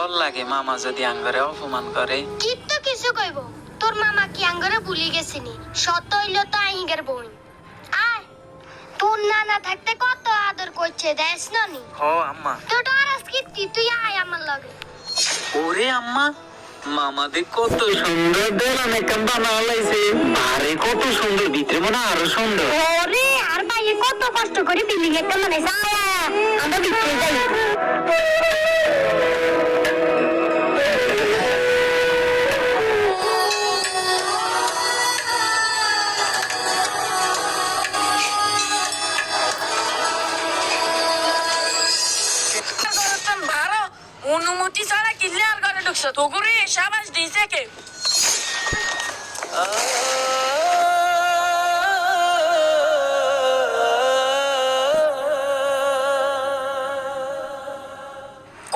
ডর লাগে মামা যদি আঙ্গরে অপমান করে। কিন্তু কিছু কইব, তোর মামা কি আঙ্গরে ভুলি গেছিনি? সত হইল তো আহিঙ্গের বোন। আয়, তোর নানা থাকতে কত আদর করছে দেশ নানি। ও আম্মা। তো ডরাস কি তুই আয় আমার লগে। ওরে আম্মা, মামা দেখ কত সুন্দর দেলান একটা বানাও লাইছে। আরে কত সুন্দর, ভিতরে মনে আরো সুন্দর। ওরে আর ভাইয়ে কত কষ্ট করে বিল্ডিং একটা বানাইছে। আয় আয় আমরা ভিতরে যাই। অনুমতি ছাড়া ক্লিয়ার করে ঢুকছ তো করে সাবাস দিয়েছে কে?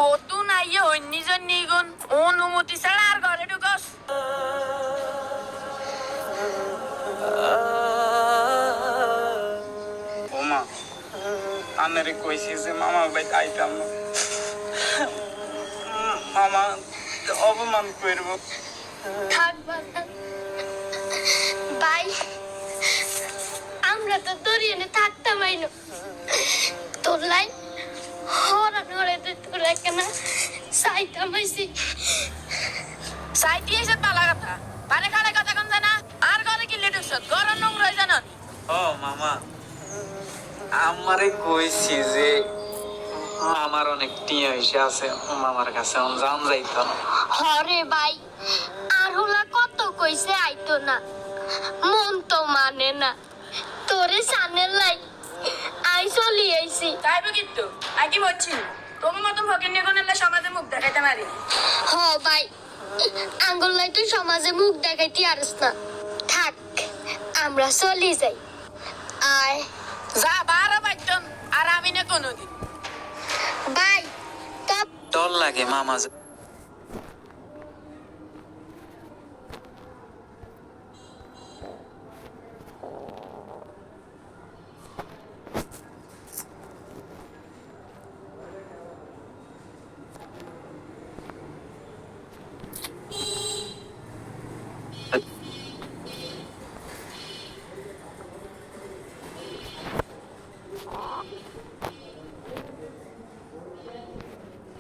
কত নাই নিজের নিগুন অনুমতি ছাড়া আর ঘরে ঢুকস? ওমা, আনারে কইছি যে মামা ভাই আইতাম না, মামা অপমান করব। থাক বাবা। ভাই, আমরা তো দরিয়ানে থাকতাম আইনো। তোর লাই হরান হরাতে তোর একখানা সাইতাম আইছি। সাই দিয়েছে পালা কথা, পারে খালে কথা কম জানা আর ঘরে কিনলে ঢুকছ ঘর নোংরা হয়ে জানো? ও মামা, আমারে কইছি যে আমার অনেক টিয়া হইছে আছে, মামার কাছে জান যাইতো না। হরে ভাই, আর হলা কত কইছে আইতো না, মন তো মানে না। তোরে সানের লাই আই চলি আইছি। তাইবে কিন্তু আগে বলছি তোমার মতন ফকির নিগনের সমাজে মুখ দেখাইতে পারি। হ ভাই, আঙ্গুল লাই তুই সমাজে মুখ দেখাইতে আরস না। থাক, আমরা চলি যাই। আয় যা বারো বাইতন আর আমি না কোনোদিন। ভাই, তব ডর লাগে মামা